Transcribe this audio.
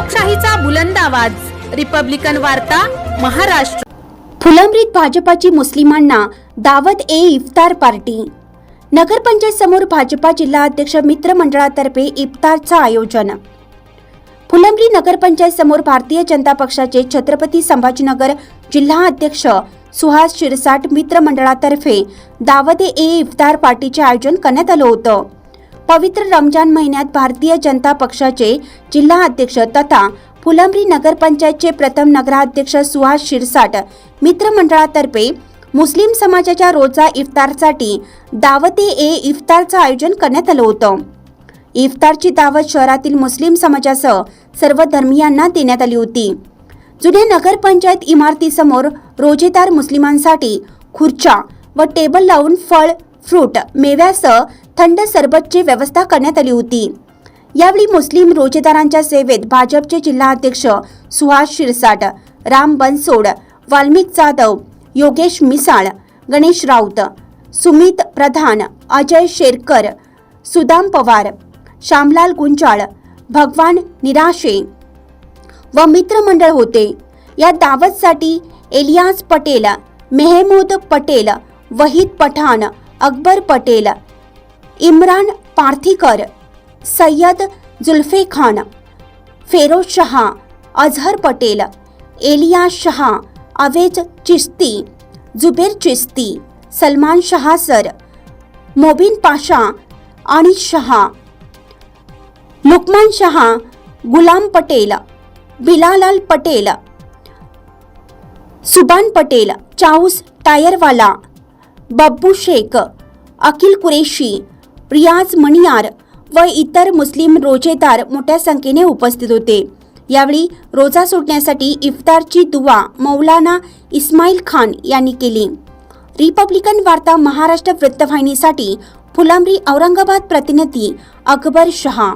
लोकशाहीचा बुलंद आवाज, रिपब्लिकन वार्ता, महाराष्ट्र। फुलंब्रीत भाजपाची मुस्लिमांना दावत ए इफ्तार पार्टी। नगरपंचायत समोर भाजपा जिल्हा अध्यक्ष मित्र मंडळातर्फे इफ्तारचं आयोजन। फुलंब्री नगरपंचायत समोर भारतीय जनता पक्षाचे छत्रपती संभाजीनगर जिल्हा अध्यक्ष सुहास शिरसाट मित्र मंडळातर्फे दावत ए इफ्तार पार्टीचे आयोजन करण्यात आलं होतं। पवित्र रमजान महिन्यात भारतीय जनता पक्षाचे जिल्हा अध्यक्ष तथा फुलंब्री नगरपंचायतचे प्रथम नगराध्यक्ष सुहास शिरसाट मित्र मंडळातर्फे मुस्लिम समाजाच्या रोजा इफ्तारसाठी दावत ए इफ्तारचं आयोजन करण्यात आलं होतं। इफ्तारची दावत शहरातील मुस्लिम समाजासह सर्व धर्मीयांना देण्यात आली होती। जुन्या नगरपंचायत इमारतीसमोर रोजेदार मुस्लिमांसाठी खुर्च्या व टेबल लावून फळ, फ्रूट, मेव्यासह थंड सरबतची व्यवस्था करण्यात आली होती। यावेळी मुस्लिम रोजेदारांच्या सेवेत भाजपचे जिल्हा अध्यक्ष सुहास शिरसाट, राम बनसोड, वाल्मिक जाधव, योगेश मिसाळ, गणेश राऊत, सुमित प्रधान, अजय शेरकर, सुदाम पवार, श्यामलाल गुंजाळ, भगवान निराशे व मित्रमंडळ होते। या दावतसाठी एलियास पटेल, मेहमूद पटेल, वहीद पठाण, अकबर पटेल, इम्रान पार्थीकर, सय्यद जुल्फे खान, फेरोज शहा, अजहर पटेल, एलियास शहा, अवेज चिश्ती, जुबेर चिश्ती, सलमान शहा सर, मोबिन पाशा, अनिश शहा, लुकमान शहा, गुलाम पटेल, बिलालाल पटेल, सुबान पटेल, चाऊस टायरवाला, बब्बू शेख, अखिल कुरेशी, रियाज मणियार व इतर मुस्लिम रोजेदार मोठ्या संख्येने उपस्थित होते। यावेळी रोजा सोडण्यासाठी इफ्तारची दुआ मौलाना इस्माईल खान यांनी केली। रिपब्लिकन वार्ता महाराष्ट्र वृत्तवाहिनीसाठी फुलंब्री औरंगाबाद प्रतिनिधी अकबर शहा।